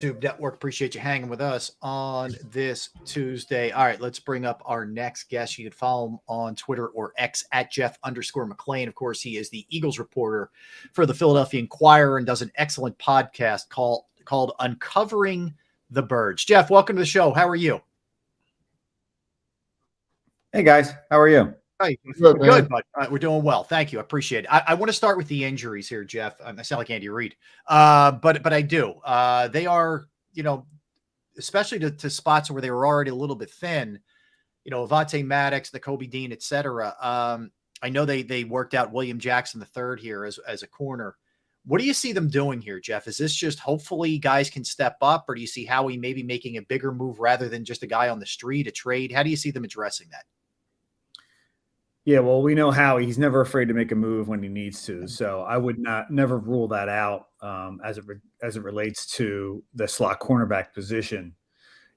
YouTube Network. Appreciate you hanging with us on this Tuesday. All right, let's bring up our next guest. You can follow him on Twitter or X at Jeff_McLane. Of course, he is the Eagles reporter for the Philadelphia Inquirer and does an excellent podcast called Uncovering the Birds. Jeff, welcome to the show. How are you? Hey, guys. How are you? Hey, we're good, but we're doing well. Thank you. I appreciate it. I want to start with the injuries here, Jeff. I sound like Andy Reid, but I do. They are, especially to spots where they were already a little bit thin. Avonte Maddox, the Kobe Dean, et cetera. I know they worked out William Jackson III here as a corner. What do you see them doing here, Jeff? Is this just hopefully guys can step up, or do you see Howie maybe making a bigger move rather than just a guy on the street, a trade? How do you see them addressing that? Yeah, well, we know Howie. He's never afraid to make a move when he needs to. So I would never rule that out as it relates to the slot cornerback position.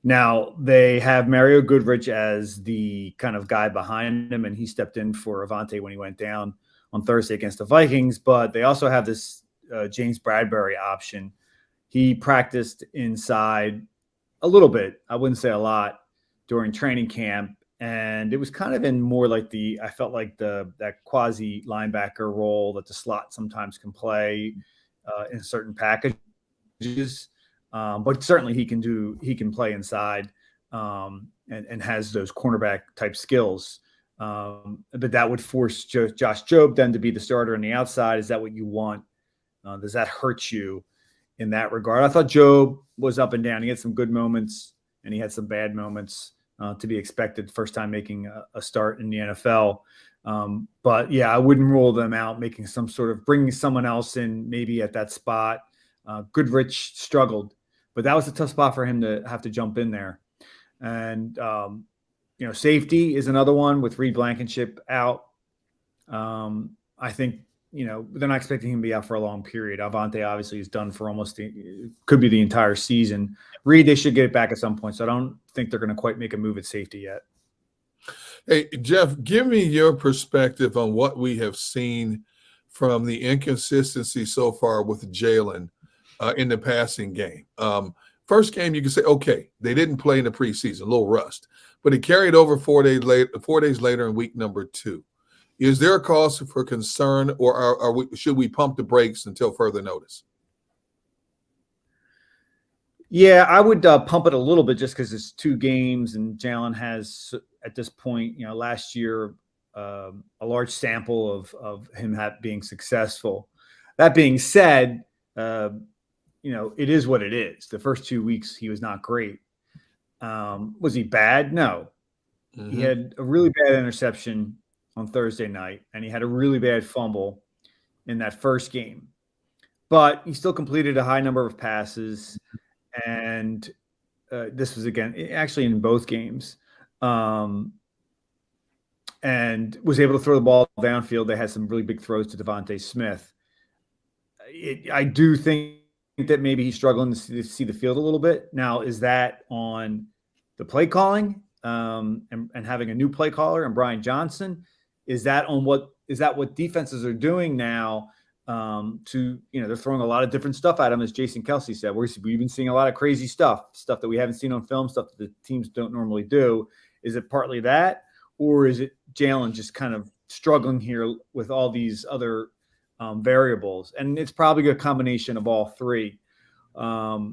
Now, they have Mario Goodrich as the kind of guy behind him, and he stepped in for Avonte when he went down on Thursday against the Vikings. But they also have this James Bradbury option. He practiced inside a little bit. I wouldn't say a lot during training camp. And it was kind of in more like I felt like that quasi linebacker role that the slot sometimes can play in certain packages. But certainly he can play inside and has those cornerback type skills. But that would force Josh Jobe then to be the starter on the outside. Is that what you want? Does that hurt you in that regard? I thought Jobe was up and down. He had some good moments and he had some bad moments. To be expected first time making a start in the NFL. But yeah, I wouldn't rule them out making bringing someone else in maybe at that spot. Goodrich struggled, but that was a tough spot for him to have to jump in there. And, safety is another one with Reed Blankenship out. I think, they're not expecting him to be out for a long period. Avonte obviously is done for could be the entire season. Reed, they should get it back at some point. So I don't think they're going to quite make a move at safety yet. Hey, Jeff, give me your perspective on what we have seen from the inconsistency so far with Jalen in the passing game. First game, you can say, okay, they didn't play in the preseason, a little rust, but it carried over 4 days later in week number 2. Is there a cause for concern, or should we pump the brakes until further notice? Yeah, I would pump it a little bit just because it's 2 games, and Jalen has at this point, last year, a large sample of him being successful. That being said, it is what it is. The first 2 weeks he was not great. Was he bad? No. Mm-hmm. He had a really bad interception on Thursday night, and he had a really bad fumble in that first game. But he still completed a high number of passes, and this was, again, actually in both games, and was able to throw the ball downfield. They had some really big throws to Devontae Smith. I do think that maybe he's struggling to see the field a little bit. Now, is that on the play calling and having a new play caller and Brian Johnson? Is that what defenses are doing now? They're throwing a lot of different stuff at him, as Jason Kelsey said. We've been seeing a lot of crazy stuff that we haven't seen on film, stuff that the teams don't normally do. Is it partly that, or is it Jalen just kind of struggling here with all these other variables? And it's probably a combination of all 3. I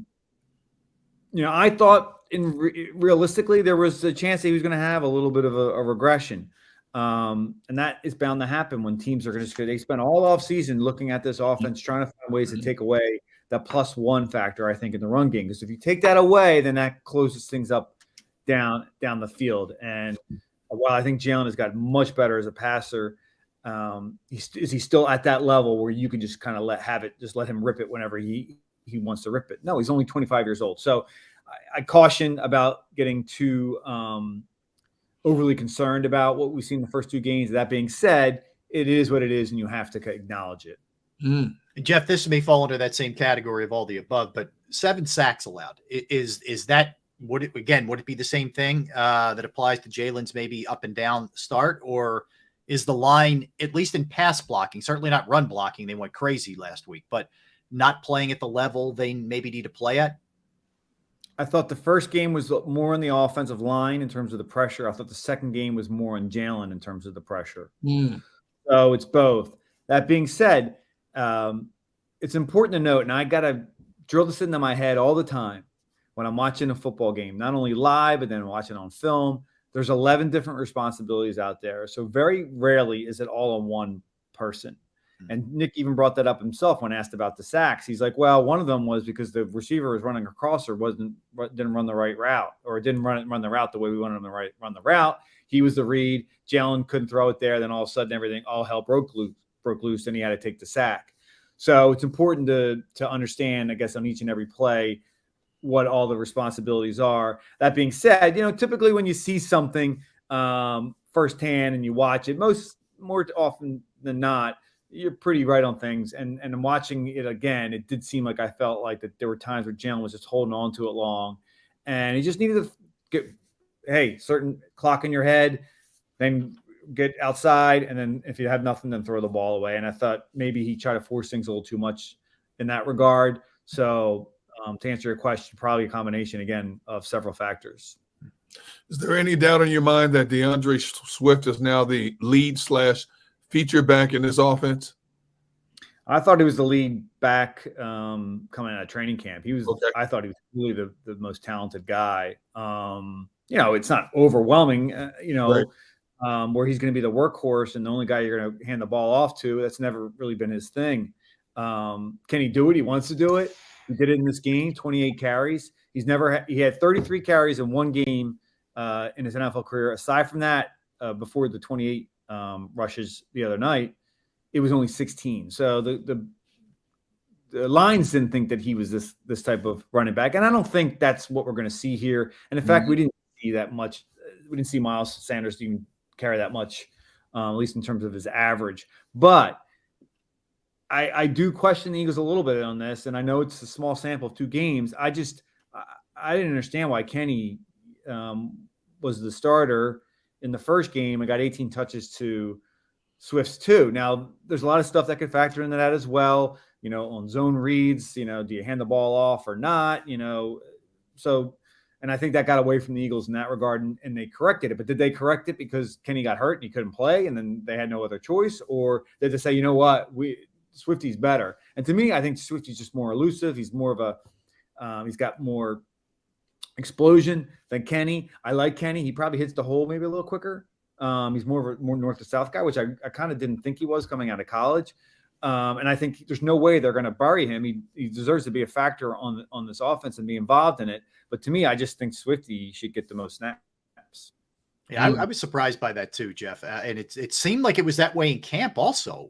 thought realistically there was a chance that he was going to have a little bit of a regression. And that is bound to happen when teams are they spend all off season looking at this offense, trying to find ways to take away that +1 factor, I think, in the run game. Because if you take that away, then that closes things up down the field. And while I think Jalen has got much better as a passer, is he still at that level where you can just kind of let him rip it whenever he wants to rip it? No, he's only 25 years old. So I caution about getting too overly concerned about what we've seen in the first 2 games. That being said, it is what it is, and you have to acknowledge it. Mm. Jeff, this may fall under that same category of all the above, but 7 sacks allowed. Is that would it be the same thing that applies to Jalen's maybe up and down start, or is the line, at least in pass blocking, certainly not run blocking, they went crazy last week, but not playing at the level they maybe need to play at? I thought the first game was more on the offensive line in terms of the pressure. I thought the second game was more on Jalen in terms of the pressure. So it's both. That being said, it's important to note, and I got to drill this into my head all the time when I'm watching a football game, not only live, but then watching on film. There's 11 different responsibilities out there. So very rarely is it all on one person. And Nick even brought that up himself when asked about the sacks. He's like, well, one of them was because the receiver was running across or didn't run the right route, or didn't run the route the way we wanted him to run the route. He was the read. Jalen couldn't throw it there. Then all of a sudden all hell broke loose, and he had to take the sack. So it's important to understand, I guess, on each and every play what all the responsibilities are. That being said, typically when you see something firsthand and you watch it, more often than not, you're pretty right on things. And watching it again, it did seem like I felt like that there were times where Jalen was just holding on to it long, and he just needed to get, certain clock in your head, then get outside, and then if you have nothing, then throw the ball away. And I thought maybe he tried to force things a little too much in that regard. So to answer your question, probably a combination, again, of several factors. Is there any doubt in your mind that DeAndre Swift is now the lead/feature back in this offense? I thought he was the lead back coming out of training camp. He was. Okay. I thought he was really the most talented guy. It's not overwhelming, right. Where he's going to be the workhorse and the only guy you're going to hand the ball off to. That's never really been his thing. Can he do it? He wants to do it. He did it in this game, 28 carries. He had 33 carries in one game in his NFL career. Aside from that, before the 28 rushes the other night, it was only 16. So the Lions didn't think that he was this type of running back. And I don't think that's what we're going to see here. And in fact, we didn't see that much. We didn't see Miles Sanders even carry that much, at least in terms of his average. But I do question the Eagles a little bit on this, and I know it's a small sample of 2 games. I didn't understand why Kenny was the starter in the first game and got 18 touches to Swift's 2. Now, there's a lot of stuff that could factor into that as well. On zone reads, do you hand the ball off or not? So, and I think that got away from the Eagles in that regard, and they corrected it. But did they correct it because Kenny got hurt and he couldn't play, and then they had no other choice? Or did they say, you know what, Swifty's better? And to me, I think Swifty's just more elusive. He's more of he's got more explosion than Kenny. I like Kenny. He probably hits the hole maybe a little quicker. He's more north to south guy, which I kind of didn't think he was coming out of college. And I think there's no way they're going to bury him. He deserves to be a factor on this offense and be involved in it. But to me, I just think Swifty should get the most snaps. Yeah, I was surprised by that too, Jeff. And it seemed like it was that way in camp also,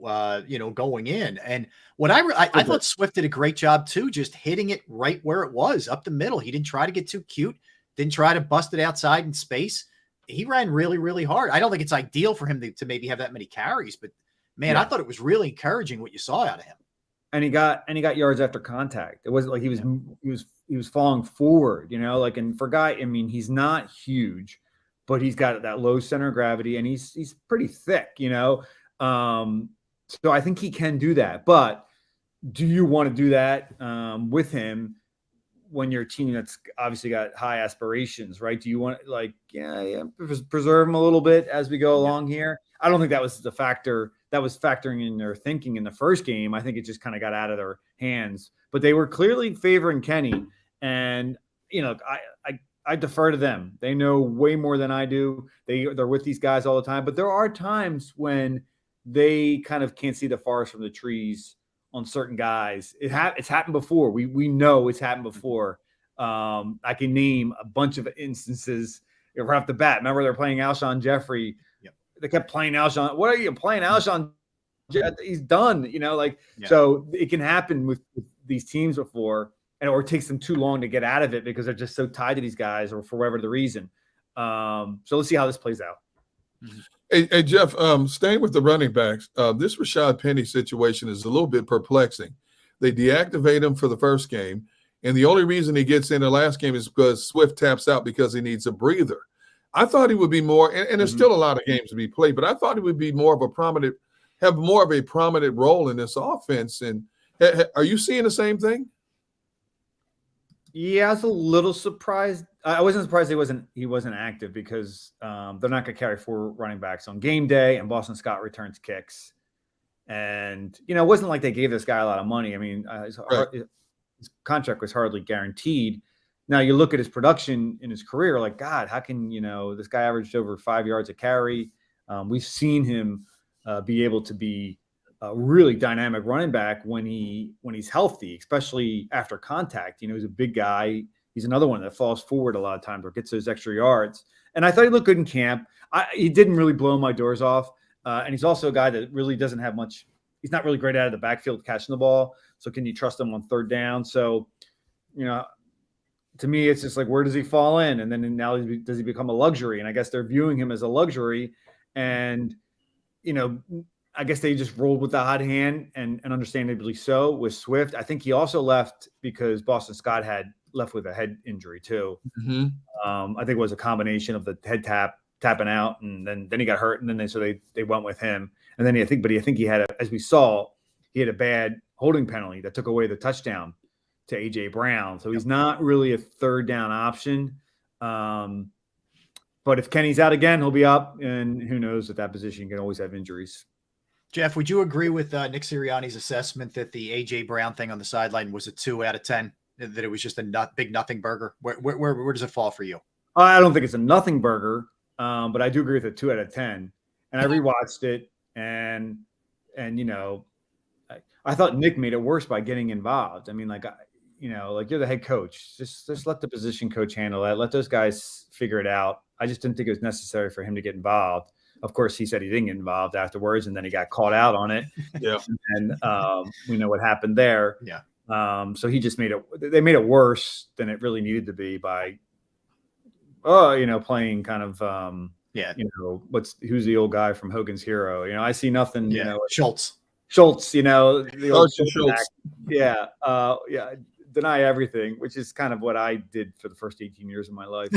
going in. And what I thought Swift did a great job too, just hitting it right where it was, up the middle. He didn't try to get too cute, didn't try to bust it outside in space. He ran really, really hard. I don't think it's ideal for him to maybe have that many carries, but man, yeah. I thought it was really encouraging what you saw out of him. And he got yards after contact. It wasn't like he was falling forward, and for a guy, he's not huge, but he's got that low center of gravity, and he's pretty thick, So I think he can do that. But do you want to do that with him when you're a team that's obviously got high aspirations, right? Do you want preserve him a little bit as we go along here? I don't think that was the factor that was factoring in their thinking in the first game. I think it just kind of got out of their hands. But they were clearly favoring Kenny, and I defer to them. They know way more than I do. They're with these guys all the time. But there are times when they kind of can't see the forest from the trees on certain guys. It's happened before. We know it's happened before. I can name a bunch of instances right off the bat. Remember, they're playing Alshon Jeffrey. Yep. They kept playing Alshon. What are you playing Alshon? He's done. So it can happen with these teams before. Or it takes them too long to get out of it because they're just so tied to these guys, or for whatever the reason. So let's see how this plays out. Hey Jeff, staying with the running backs, this Rashad Penny situation is a little bit perplexing. They deactivate him for the first game, and the only reason he gets in the last game is because Swift taps out because he needs a breather. I thought he would be more, and there's still a lot of games to be played, but I thought he would be more of a prominent role in this offense. And are you seeing the same thing? Yeah, I was a little surprised. I wasn't surprised he wasn't active because they're not going to carry 4 running backs on game day, and Boston Scott returns kicks. And it wasn't like they gave this guy a lot of money. I mean, his contract was hardly guaranteed. Now you look at his production in his career, like, God, how can this guy averaged over 5 yards a carry? We've seen him be able to be a really dynamic running back when he's healthy, especially after contact. He's a big guy. He's another one that falls forward a lot of times or gets those extra yards. And I thought he looked good in camp. He didn't really blow my doors off. And he's also a guy that really doesn't have much. He's not really great out of the backfield catching the ball. So can you trust him on third down? So, to me, it's just like, where does he fall in? And then now does he become a luxury? And I guess they're viewing him as a luxury. And, I guess they just rolled with the hot hand, and understandably so, with Swift. I think he also left because Boston Scott had left with a head injury too. Mm-hmm. I think it was a combination of the head tapping out, and then he got hurt, and then they went with him. And then I think he had as we saw, he had a bad holding penalty that took away the touchdown to AJ Brown. So he's not really a third down option. But if Kenny's out again, he'll be up, and who knows, at that position, you can always have injuries. Jeff, would you agree with Nick Sirianni's assessment that the AJ Brown thing on the sideline was a 2 out of 10? That it was just a big nothing burger? Where does it fall for you? I don't think it's a nothing burger, but I do agree with a 2 out of 10. And I rewatched it, and I thought Nick made it worse by getting involved. I mean, like you're the head coach. Just let the position coach handle it. Let those guys figure it out. I just didn't think it was necessary for him to get involved. Of course, he said he didn't get involved afterwards, and then he got caught out on it. Yeah. And we know what happened there. Yeah. So he just they made it worse than it really needed to be by, playing kind of, who's the old guy from Hogan's Hero? I see nothing, Schultz, the old Schultz. Yeah. Deny everything, which is kind of what I did for the first 18 years of my life.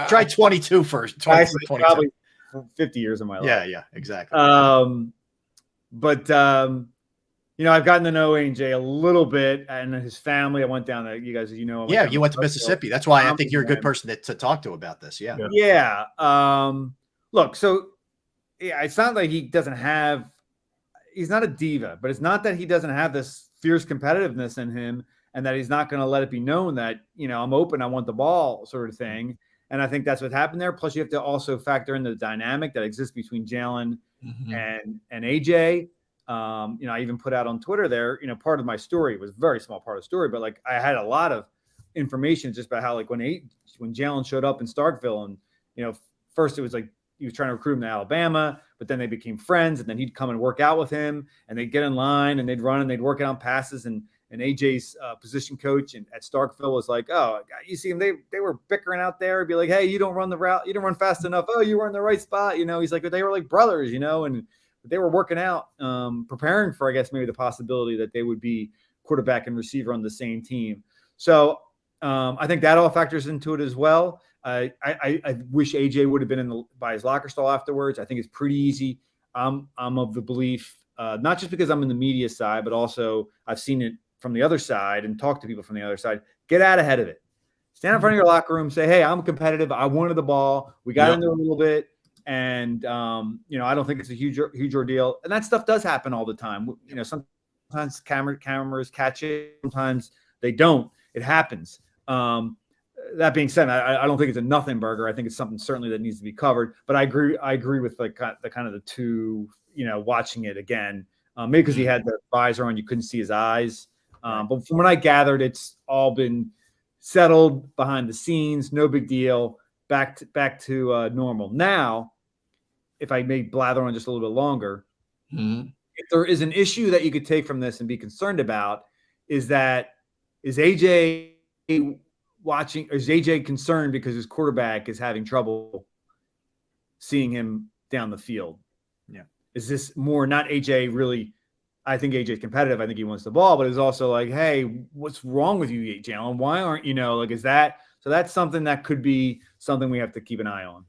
Try 22 first. 22. Probably 50 years of my life. Yeah, exactly. But I've gotten to know AJ a little bit, and his family. I went down to you guys, you went to Mississippi. That's why I think you're a good person to talk to about this. Yeah. Look, so it's not like he doesn't have. He's not a diva, but it's not that he doesn't have this fierce competitiveness in him, and that he's not going to let it be known that I'm open, I want the ball, sort of thing. And I think that's what happened there. Plus, you have to also factor in the dynamic that exists between Jalen and AJ. I even put out on Twitter there, part of my story was a very small part of the story, but like I had a lot of information just about how, like, when Jalen showed up in Starkville, and first it was like he was trying to recruit him to Alabama, but then they became friends, and then he'd come and work out with him, and they'd get in line and they'd run and they'd work out on passes, and AJ's position coach at Starkville was like, oh, you see him, they were bickering out there. He'd be like, hey, you don't run the route, you don't run fast enough. Oh, you were in the right spot. He's like, they were like brothers, and they were working out, preparing for, I guess, maybe the possibility that they would be quarterback and receiver on the same team. So I think that all factors into it as well. I wish AJ would have been by his locker stall afterwards. I think it's pretty easy. I'm of the belief, not just because I'm in the media side, but also I've seen it from the other side and talked to people from the other side. Get out ahead of it. Stand in front of your locker room. Say, hey, I'm competitive. I wanted the ball. We got into it a little bit. And, I don't think it's a huge ordeal. And that stuff does happen all the time. Sometimes cameras catch it. Sometimes they don't. It happens. That being said, I don't think it's a nothing burger. I think it's something certainly that needs to be covered. But I agree with like the kind of the two, watching it again, maybe because he had the visor on, you couldn't see his eyes. But from what I gathered, it's all been settled behind the scenes. No big deal. Back to normal. Now, if I may blather on just a little bit longer, if there is an issue that you could take from this and be concerned about, is AJ concerned because his quarterback is having trouble seeing him down the field? Yeah. Is this more not AJ really? I think AJ's competitive. I think he wants the ball, but it's also like, hey, what's wrong with you, Jalen? Why aren't is that? So that's something that could be something we have to keep an eye on.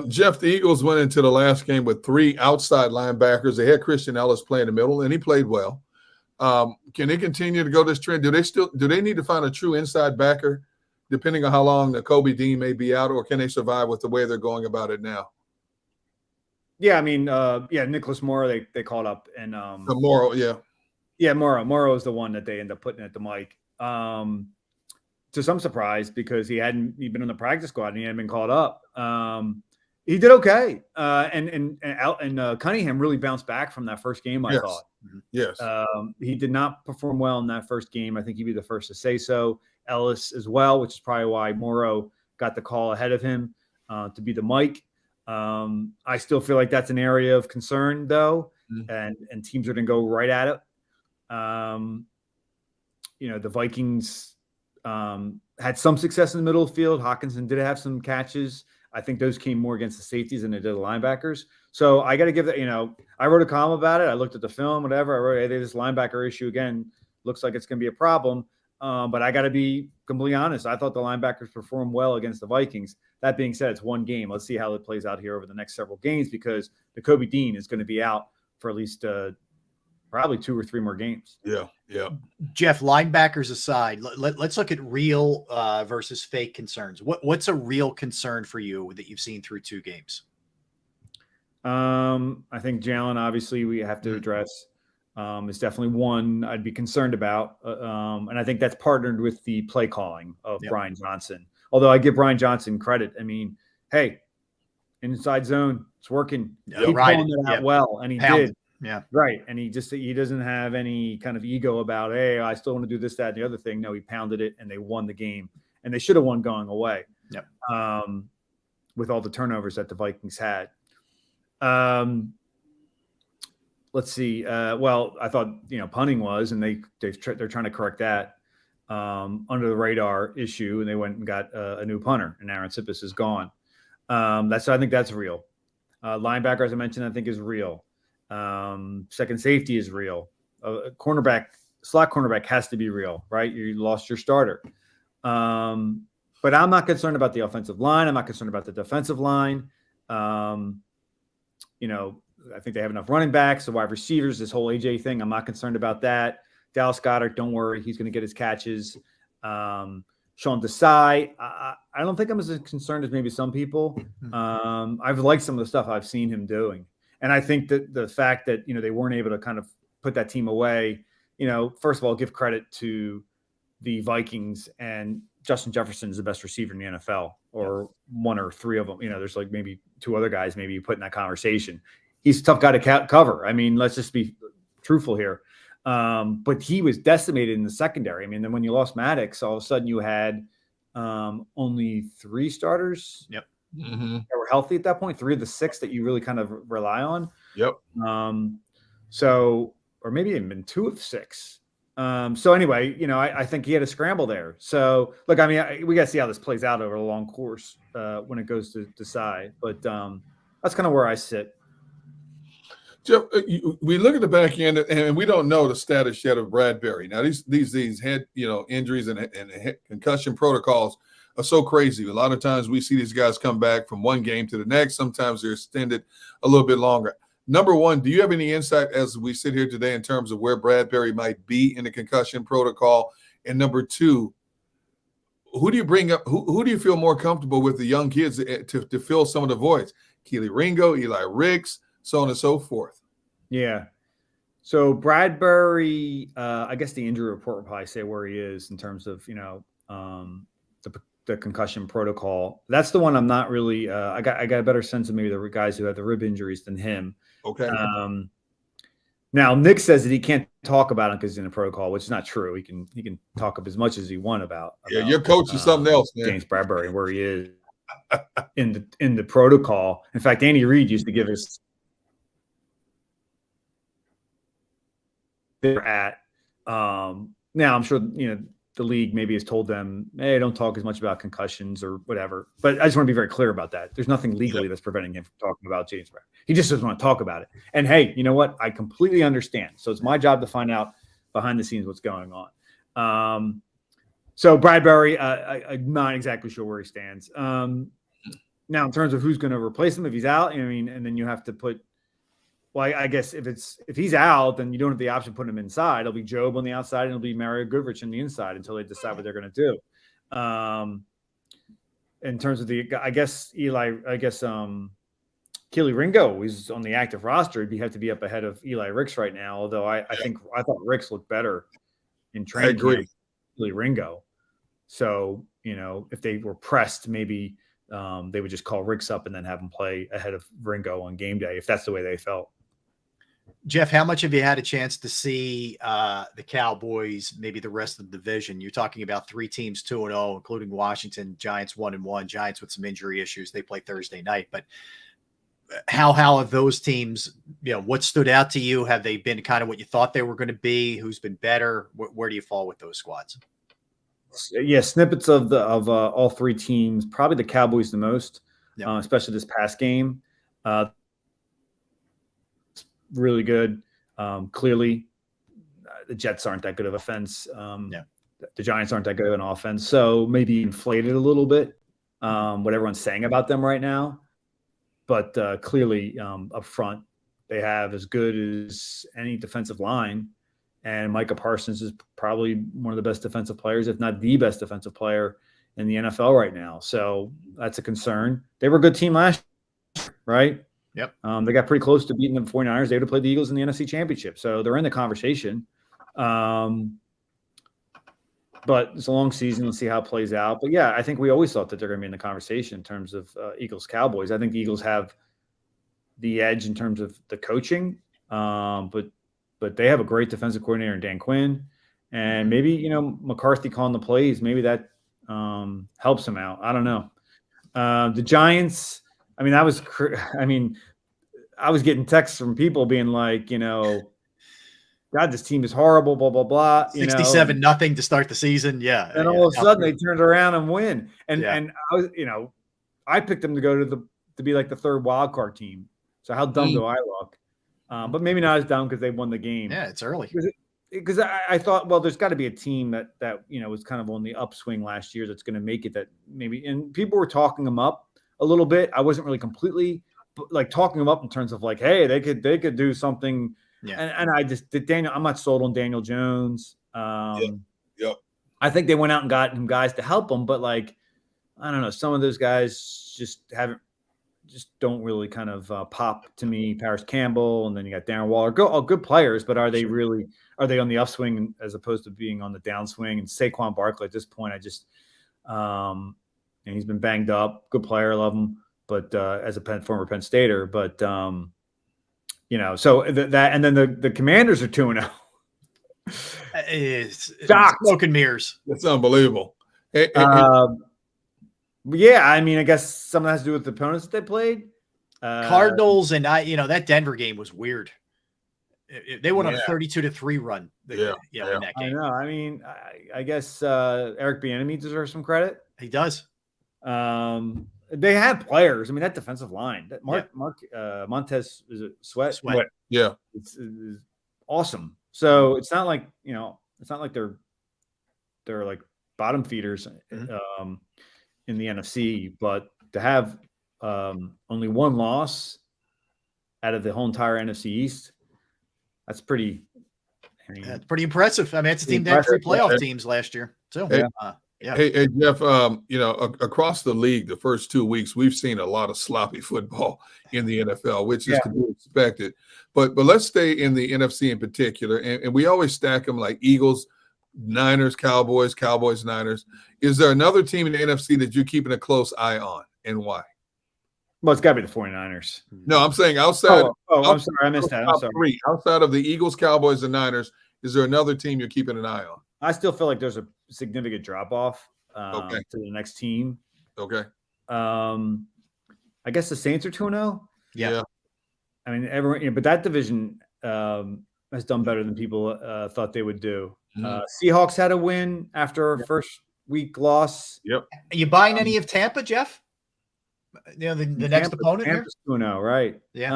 Jeff, the Eagles went into the last game with 3 outside linebackers. They had Christian Ellis play in the middle, and he played well. Can they continue to go this trend? Do they need to find a true inside backer, depending on how long the Kobe Dean may be out, or can they survive with the way they're going about it now? Yeah, I mean, Nicholas Morrow they called up, and Morrow, Morrow is the one that they end up putting at the mic. To some surprise, because he'd been on the practice squad and he hadn't been called up. He did okay, and Cunningham really bounced back from that first game. I thought, yes, he did not perform well in that first game. I think he'd be the first to say so. Ellis as well, which is probably why Morrow got the call ahead of him to be the mic. I still feel like that's an area of concern, though, and teams are going to go right at it. The Vikings had some success in the middle of the field. Hawkinson did have some catches. I think those came more against the safeties than they did the linebackers. So I got to give that, I wrote a column about it. I looked at the film, whatever. I wrote, hey, this linebacker issue again looks like it's going to be a problem. But I got to be completely honest. I thought the linebackers performed well against the Vikings. That being said, it's one game. Let's see how it plays out here over the next several games, because the Kobe Dean is going to be out for at least probably 2 or 3 more games. Yeah. Jeff, linebackers aside, let's look at real versus fake concerns. What's a real concern for you that you've seen through 2 games? I think Jalen, obviously, we have to address. Is definitely one I'd be concerned about. And I think that's partnered with the play calling of Brian Johnson. Although I give Brian Johnson credit. I mean, hey, inside zone, it's working. Keep calling it out well, and he did. Yeah. Right. And he doesn't have any kind of ego about, hey, I still want to do this, that, and the other thing. No, he pounded it and they won the game. And they should have won going away. Yep. With all the turnovers that the Vikings had. Let's see. Well, I thought, punting was, and they're trying to correct that under the radar issue. And they went and got a new punter, and Aaron Sippis is gone. I think that's real. Linebacker, as I mentioned, I think is real. Second safety is real. Slot cornerback has to be real, right? You lost your starter. But I'm not concerned about the offensive line. I'm not concerned about the defensive line. I think they have enough running backs, the wide receivers, this whole AJ thing. I'm not concerned about that. Dallas Goedert, don't worry. He's going to get his catches. Sean Desai, I don't think I'm as concerned as maybe some people. I've liked some of the stuff I've seen him doing. And I think that the fact that, they weren't able to kind of put that team away, first of all, give credit to the Vikings, and Justin Jefferson is the best receiver in the NFL, or 1 or 3 of them. There's like maybe 2 other guys maybe you put in that conversation. He's a tough guy to cover. I mean, let's just be truthful here. But he was decimated in the secondary. I mean, then when you lost Maddox, all of a sudden you had only 3 starters that were healthy at that point, 3 of the 6 that you really kind of rely on. Yep. Or maybe even 2 of 6. So anyway, I think he had a scramble there. So look, I mean, we got to see how this plays out over a long course when it goes to decide. But that's kind of where I sit. Jeff, we look at the back end, and we don't know the status yet of Bradbury. Now, these head injuries and concussion protocols are so crazy. A lot of times we see these guys come back from one game to the next. Sometimes they're extended a little bit longer. Number one, do you have any insight as we sit here today in terms of where Bradbury might be in the concussion protocol? And number 2, who do you bring up? Who do you feel more comfortable with the young kids to fill some of the voids? Keely Ringo, Eli Ricks, so on and so forth. Yeah. So Bradbury, I guess the injury report will probably say where he is in terms of, the concussion protocol. That's the one I'm not really, I got a better sense of maybe the guys who had the rib injuries than him. Okay. Now Nick says that he can't talk about it because he's in a protocol, which is not true. He can talk up as much as he wants about. Yeah, your coach is something else, man. James Bradbury, where he is in the protocol. In fact, Andy Reid used to give us they're at. Now I'm sure the league maybe has told them, hey, don't talk as much about concussions or whatever. But I just want to be very clear about that. There's nothing legally that's preventing him from talking about James Bradbury. He just doesn't want to talk about it. And hey, you know what? I completely understand. So it's my job to find out behind the scenes what's going on. So Bradbury, I'm not exactly sure where he stands. Now, in terms of who's going to replace him if he's out, and then you have to put Well, I guess if he's out, then you don't have the option of putting him inside. It'll be Job on the outside, and it'll be Mario Goodrich on the inside until they decide what they're going to do. In terms of Keely Ringo is on the active roster. He'd have to be up ahead of Eli Ricks right now. Although I thought Ricks looked better in training camp than Keely Ringo. So, if they were pressed, maybe they would just call Ricks up and then have him play ahead of Ringo on game day, if that's the way they felt. Jeff, how much have you had a chance to see the Cowboys, maybe the rest of the division? You're talking about 3 teams 2-0, including Washington, Giants 1-1, Giants with some injury issues. They play Thursday night. But how have those teams, what stood out to you? Have they been kind of what you thought they were going to be? Who's been better? Where do you fall with those squads? Yeah, snippets of all 3 teams, probably the Cowboys the most, especially this past game. Really good. Clearly, the Jets aren't that good of offense. The Giants aren't that good of an offense. So maybe inflated a little bit, what everyone's saying about them right now. But clearly, up front, they have as good as any defensive line. And Micah Parsons is probably one of the best defensive players, if not the best defensive player in the NFL right now. So that's a concern. They were a good team last year, right? Yep. They got pretty close to beating the 49ers. They would have played the Eagles in the NFC Championship. So they're in the conversation. But it's a long season. Let's see how it plays out. But, yeah, I think we always thought that they're going to be in the conversation in terms of Eagles-Cowboys. I think the Eagles have the edge in terms of the coaching. But they have a great defensive coordinator in Dan Quinn. And maybe, McCarthy calling the plays, maybe that helps him out. I don't know. The Giants – I was getting texts from people being like, God, this team is horrible, blah, blah, blah. 67-0 to start the season. Yeah. And all of a sudden they turned around and win. And I was, I picked them to go to be like the 3rd wild card team. So how dumb do I look? But maybe not as dumb because they won the game. Yeah, it's early. Because I thought, well, there's got to be a team that was kind of on the upswing last year that's going to make it, that maybe, and people were talking them up a little bit. I wasn't really completely like talking them up in terms of like, hey, they could do something. Yeah. And I just did I'm not sold on Daniel Jones. Yep. I think they went out and got him guys to help them, but like, I don't know, some of those guys just don't really kind of pop to me. Paris Campbell, and then you got Darren Waller. Good players, but are they on the upswing as opposed to being on the downswing? And Saquon Barkley at this point, and he's been banged up. Good player, love him, but as a former Penn Stater, but so that, and then the Commanders are 2-0. It's smoke and mirrors. That's unbelievable. Yeah, I guess some of that has to do with the opponents that they played. Cardinals and that Denver game was weird. They went on a 32-3 run. In that game. I know. I guess Eric Bieniemy deserves some credit. He does. They have players. that defensive line, that Montez, is it Sweat? Yeah, it's awesome. So it's not like they're like bottom feeders in the NFC, but to have only 1 loss out of the whole entire NFC East, that's pretty. That's pretty impressive. It's a team that had 3 playoff teams last year too. Yeah. Hey, Jeff, across the league, the first 2 weeks, we've seen a lot of sloppy football in the NFL, which is to be expected. But let's stay in the NFC in particular. And we always stack them like Eagles, Niners, Cowboys, Niners. Is there another team in the NFC that you're keeping a close eye on, and why? Well, it's got to be the 49ers. No, I'm saying outside. I'm sorry. I missed that. I'm sorry. 3, outside of the Eagles, Cowboys, and Niners, is there another team you're keeping an eye on? I still feel like there's a significant drop-off to the next team. Okay. I guess the Saints are 2-0. Yeah. Everyone, but that division has done better than people thought they would do. Seahawks had a win after our first week loss. Yep. Are you buying any of Tampa, Jeff? The next opponent here? Tampa's 2-0, right? Yeah.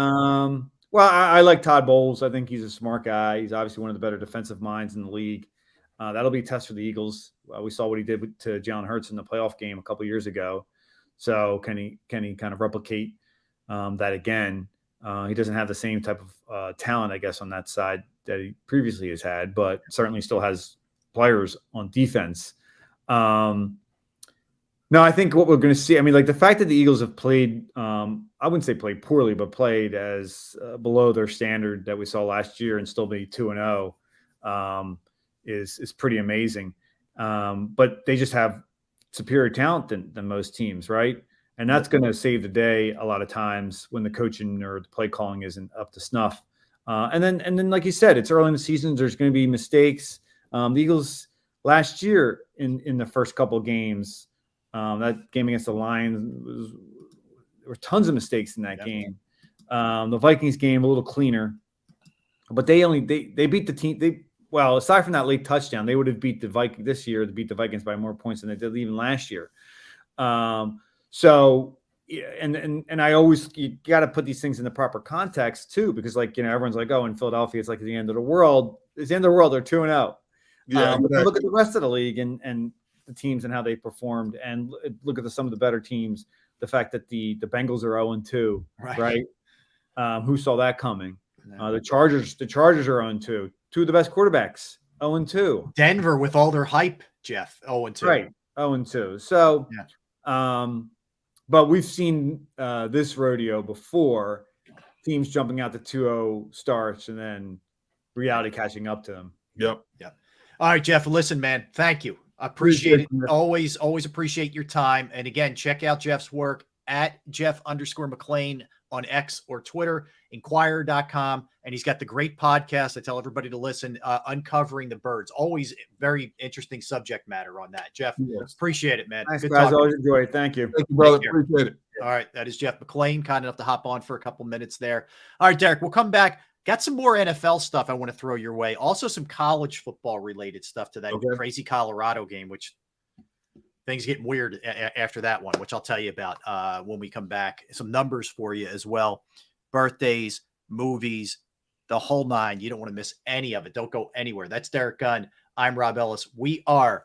Well, I like Todd Bowles. I think he's a smart guy. He's obviously one of the better defensive minds in the league. That'll be a test for the Eagles. We saw what he did to Jalen Hurts in the playoff game a couple years ago. So can he kind of replicate that again? He doesn't have the same type of talent, I guess, on that side that he previously has had, but certainly still has players on defense. No, I think what we're going to see, I mean, like the fact that the Eagles have played, I wouldn't say played poorly, but played as below their standard that we saw last year and still be 2-0 is pretty amazing. But they just have superior talent than most teams, right? And that's going to save the day a lot of times when the coaching or the play calling isn't up to snuff. And then, like you said, it's early in the season. There's going to be mistakes. The Eagles last year in the first couple of games, that game against the Lions, there were tons of mistakes in that game. The Vikings game a little cleaner, but they beat the team. Well, aside from that late touchdown, they would have beat the Vikings this year. They beat the Vikings by more points than they did even last year. So, and I always, you got to put these things in the proper context too, because everyone's like, oh, in Philadelphia, it's like the end of the world. It's the end of the world. They're 2-0. Yeah, but look at the rest of the league and the teams and how they performed, and look at some of the better teams. The fact that the Bengals are 0-2, right? Who saw that coming? The Chargers are 0-2. Two of the best quarterbacks, 0-2. Denver with all their hype, Jeff, 0-2. Right, 0-2. So, but we've seen this rodeo before, teams jumping out to 2-0 starts and then reality catching up to them. Yep. All right, Jeff, listen, man, thank you. I appreciate it. Always appreciate your time. And again, check out Jeff's work at Jeff_McLane on X or Twitter, Inquirer.com. And he's got the great podcast. I tell everybody to listen, Uncovering the Birds. Always very interesting subject matter on that. Jeff, appreciate it, man. Thanks, good guys. talking. Always enjoy it. Thank you. Thank you, brother. Appreciate it. All right. That is Jeff McLane, kind enough to hop on for a couple minutes there. All right, Derek, we'll come back. Got some more NFL stuff I want to throw your way. Also some college football related stuff to that crazy Colorado game, which things getting weird after that one, which I'll tell you about when we come back. Some numbers for you as well. Birthdays, movies, the whole nine. You don't want to miss any of it. Don't go anywhere. That's Derek Gunn. I'm Rob Ellis. We are